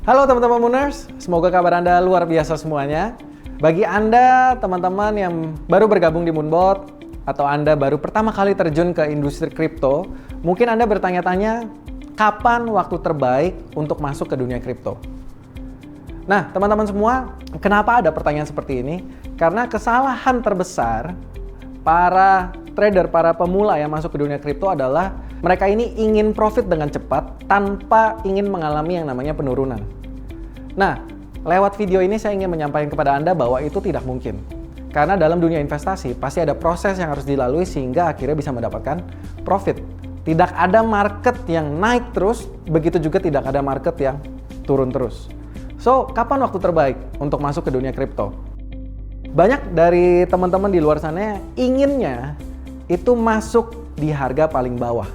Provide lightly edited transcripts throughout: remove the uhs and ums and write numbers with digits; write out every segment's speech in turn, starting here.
Halo teman-teman Mooners, semoga kabar Anda luar biasa semuanya. Bagi Anda teman-teman yang baru bergabung di Moonbot atau Anda baru pertama kali terjun ke industri kripto, mungkin Anda bertanya-tanya kapan waktu terbaik untuk masuk ke dunia kripto. Nah teman-teman semua, kenapa ada pertanyaan seperti ini? Karena kesalahan terbesar para trader, para pemula yang masuk ke dunia kripto adalah mereka ini ingin profit dengan cepat tanpa ingin mengalami yang namanya penurunan. Nah, lewat video ini saya ingin menyampaikan kepada Anda bahwa itu tidak mungkin. Karena dalam dunia investasi pasti ada proses yang harus dilalui sehingga akhirnya bisa mendapatkan profit. Tidak ada market yang naik terus, begitu juga tidak ada market yang turun terus. So, kapan waktu terbaik untuk masuk ke dunia kripto? Banyak dari teman-teman di luar sana inginnya itu masuk di harga paling bawah.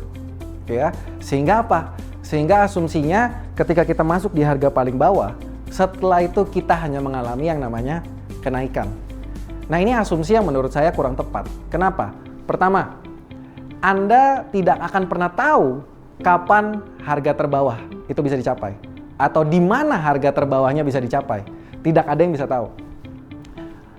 Ya, sehingga apa? Sehingga asumsinya ketika kita masuk di harga paling bawah, setelah itu kita hanya mengalami yang namanya kenaikan. Nah ini asumsi yang menurut saya kurang tepat. Kenapa? Pertama, Anda tidak akan pernah tahu kapan harga terbawah itu bisa dicapai. Atau di mana harga terbawahnya bisa dicapai. Tidak ada yang bisa tahu.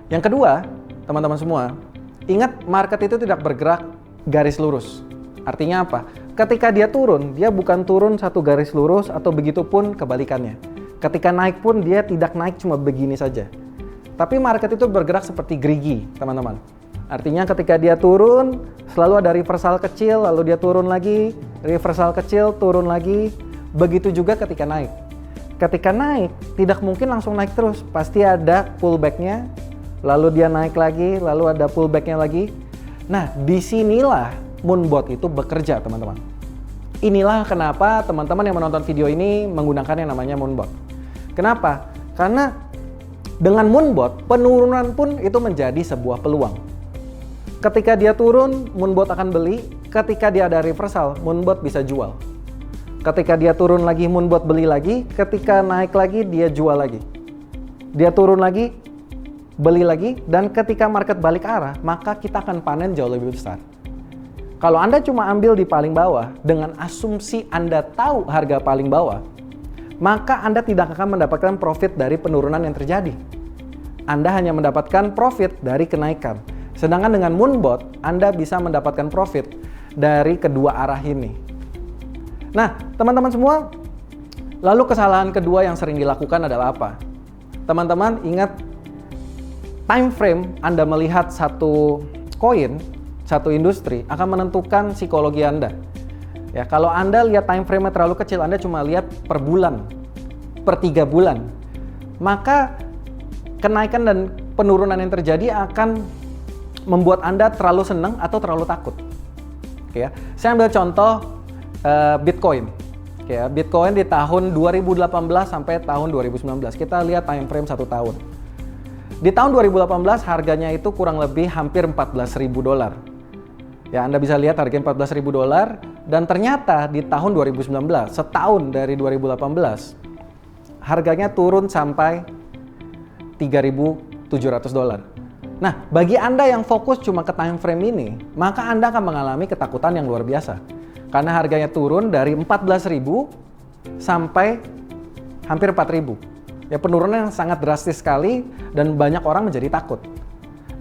Yang kedua, teman-teman semua, ingat market itu tidak bergerak garis lurus. Artinya apa? Ketika dia turun, dia bukan turun satu garis lurus atau begitu pun kebalikannya. Ketika naik pun dia tidak naik cuma begini saja. Tapi market itu bergerak seperti gerigi, teman-teman. Artinya ketika dia turun, selalu ada reversal kecil, lalu dia turun lagi, reversal kecil, turun lagi. Begitu juga ketika naik. Ketika naik, tidak mungkin langsung naik terus. Pasti ada pullback-nya, lalu dia naik lagi, lalu ada pullback-nya lagi. Nah, disinilah Moonbot itu bekerja, teman-teman. Inilah kenapa teman-teman yang menonton video ini menggunakan yang namanya Moonbot. Kenapa? Karena dengan Moonbot, penurunan pun itu menjadi sebuah peluang. Ketika dia turun, Moonbot akan beli. Ketika dia ada reversal, Moonbot bisa jual. Ketika dia turun lagi, Moonbot beli lagi. Ketika naik lagi, dia jual lagi. Dia turun lagi, beli lagi. Dan ketika market balik arah, maka kita akan panen jauh lebih besar. Kalau Anda cuma ambil di paling bawah, dengan asumsi Anda tahu harga paling bawah, maka Anda tidak akan mendapatkan profit dari penurunan yang terjadi. Anda hanya mendapatkan profit dari kenaikan. Sedangkan dengan Moonbot, Anda bisa mendapatkan profit dari kedua arah ini. Nah, teman-teman semua, lalu kesalahan kedua yang sering dilakukan adalah apa? Teman-teman ingat, time frame Anda melihat satu koin, satu industri akan menentukan psikologi Anda. Ya, kalau Anda lihat time frame-nya terlalu kecil, Anda cuma lihat per bulan, per 3 bulan, maka kenaikan dan penurunan yang terjadi akan membuat Anda terlalu senang atau terlalu takut. Oke, ya. Saya ambil contoh Bitcoin. Oke, ya. Bitcoin di tahun 2018 sampai tahun 2019. Kita lihat time frame 1 tahun. Di tahun 2018 harganya itu kurang lebih hampir $14.000. Ya, Anda bisa lihat harga $14.000 dan ternyata di tahun 2019, setahun dari 2018, harganya turun sampai $3.700. Nah, bagi Anda yang fokus cuma ke time frame ini, maka Anda akan mengalami ketakutan yang luar biasa. Karena harganya turun dari 14.000 sampai hampir 4.000. Ya, penurunan yang sangat drastis sekali dan banyak orang menjadi takut.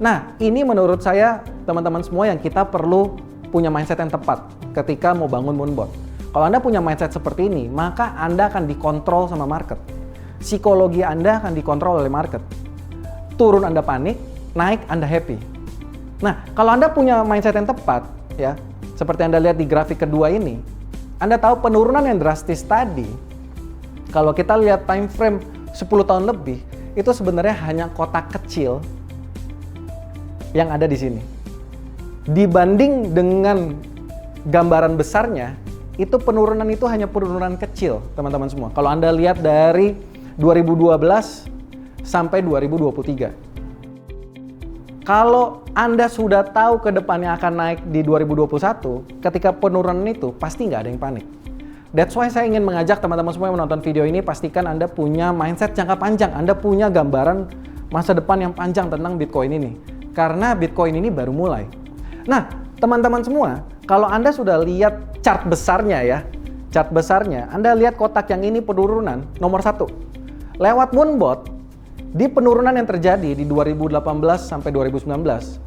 Nah, ini menurut saya teman-teman semua yang kita perlu punya mindset yang tepat ketika mau bangun Moonbot. Kalau Anda punya mindset seperti ini, maka Anda akan dikontrol sama market. Psikologi Anda akan dikontrol oleh market. Turun Anda panik, naik Anda happy. Nah, kalau Anda punya mindset yang tepat, ya, seperti Anda lihat di grafik kedua ini, Anda tahu penurunan yang drastis tadi, kalau kita lihat time frame 10 tahun lebih, itu sebenarnya hanya kotak kecil yang ada di sini. Dibanding dengan gambaran besarnya, itu penurunan itu hanya penurunan kecil, teman-teman semua. Kalau Anda lihat dari 2012 sampai 2023. Kalau Anda sudah tahu ke depannya akan naik di 2021, ketika penurunan itu pasti nggak ada yang panik. That's why saya ingin mengajak teman-teman semua yang menonton video ini, pastikan Anda punya mindset jangka panjang. Anda punya gambaran masa depan yang panjang tentang Bitcoin ini. Karena Bitcoin ini baru mulai. Nah, teman-teman semua, kalau Anda sudah lihat chart besarnya ya, chart besarnya, Anda lihat kotak yang ini penurunan nomor 1. Lewat Moonbot, di penurunan yang terjadi di 2018 sampai 2019,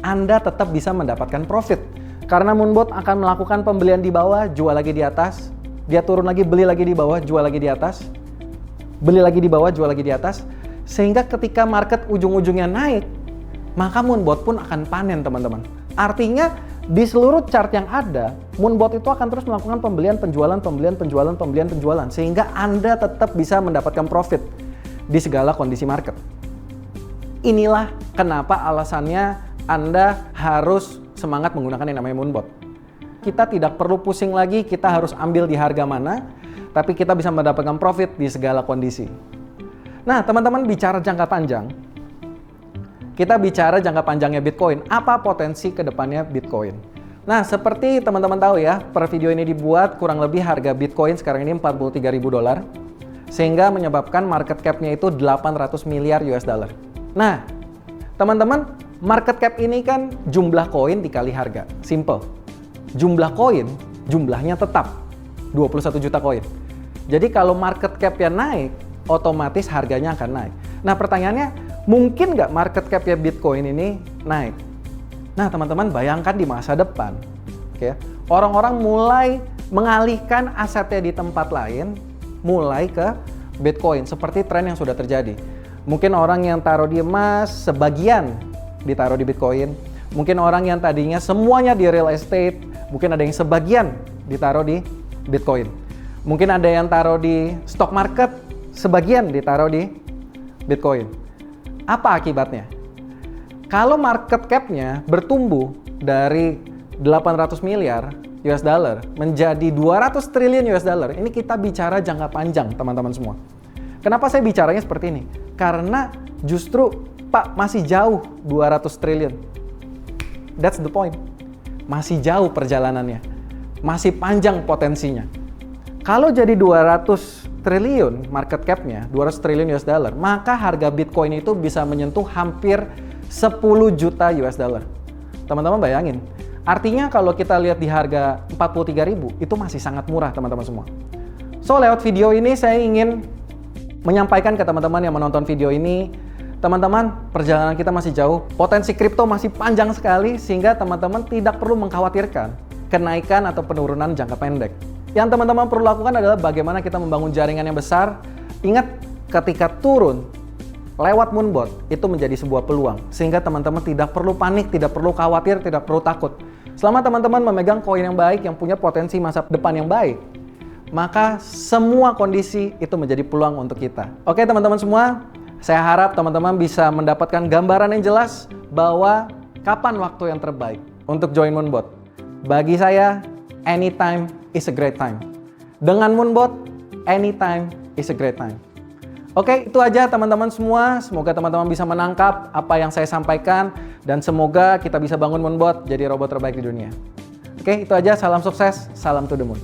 Anda tetap bisa mendapatkan profit. Karena Moonbot akan melakukan pembelian di bawah, jual lagi di atas, dia turun lagi, beli lagi di bawah, jual lagi di atas, beli lagi di bawah, jual lagi di atas, sehingga ketika market ujung-ujungnya naik, maka Moonbot pun akan panen, teman-teman. Artinya, di seluruh chart yang ada, Moonbot itu akan terus melakukan pembelian, penjualan, sehingga Anda tetap bisa mendapatkan profit di segala kondisi market. Inilah kenapa alasannya Anda harus semangat menggunakan yang namanya Moonbot. Kita tidak perlu pusing lagi, kita harus ambil di harga mana, tapi kita bisa mendapatkan profit di segala kondisi. Nah, teman-teman, bicara jangka panjang, kita bicara jangka panjangnya Bitcoin. Apa potensi ke depannya Bitcoin? Nah, seperti teman-teman tahu ya, per video ini dibuat kurang lebih harga Bitcoin sekarang ini $43.000, sehingga menyebabkan market cap-nya itu 800 miliar US dollar. Nah, teman-teman, market cap ini kan jumlah koin dikali harga. Simple. Jumlah koin, jumlahnya tetap 21 juta koin. Jadi kalau market cap-nya naik, otomatis harganya akan naik. Nah, pertanyaannya, mungkin nggak market cap-nya Bitcoin ini naik? Nah, teman-teman, bayangkan di masa depan, orang-orang mulai mengalihkan asetnya di tempat lain, mulai ke Bitcoin, seperti tren yang sudah terjadi. Mungkin orang yang taruh di emas, sebagian ditaruh di Bitcoin. Mungkin orang yang tadinya semuanya di real estate, mungkin ada yang sebagian ditaruh di Bitcoin. Mungkin ada yang taruh di stock market, sebagian ditaruh di Bitcoin. Apa akibatnya? Kalau market cap-nya bertumbuh dari 800 miliar US dollar menjadi 200 triliun US dollar, ini kita bicara jangka panjang, teman-teman semua. Kenapa saya bicaranya seperti ini? Karena justru, Pak, masih jauh 200 triliun. That's the point. Masih jauh perjalanannya. Masih panjang potensinya. Kalau jadi 200 triliun market cap-nya, 200 triliun US dollar, maka harga Bitcoin itu bisa menyentuh hampir 10 juta US dollar. Teman-teman bayangin. Artinya kalau kita lihat di harga 43.000, itu masih sangat murah, teman-teman semua. So, lewat video ini saya ingin menyampaikan ke teman-teman yang menonton video ini, teman-teman, perjalanan kita masih jauh, potensi kripto masih panjang sekali, sehingga teman-teman tidak perlu mengkhawatirkan kenaikan atau penurunan jangka pendek. Yang teman-teman perlu lakukan adalah bagaimana kita membangun jaringan yang besar. Ingat, ketika turun lewat Moonbot, itu menjadi sebuah peluang. Sehingga teman-teman tidak perlu panik, tidak perlu khawatir, tidak perlu takut. Selama teman-teman memegang koin yang baik, yang punya potensi masa depan yang baik, maka semua kondisi itu menjadi peluang untuk kita. Oke, teman-teman semua, saya harap teman-teman bisa mendapatkan gambaran yang jelas bahwa kapan waktu yang terbaik untuk join Moonbot. Bagi saya, anytime is a great time. Dengan Moonbot, anytime is a great time. Oke, itu aja teman-teman semua. Semoga teman-teman bisa menangkap apa yang saya sampaikan dan semoga kita bisa bangun Moonbot jadi robot terbaik di dunia. Oke, itu aja. Salam sukses, salam to the moon.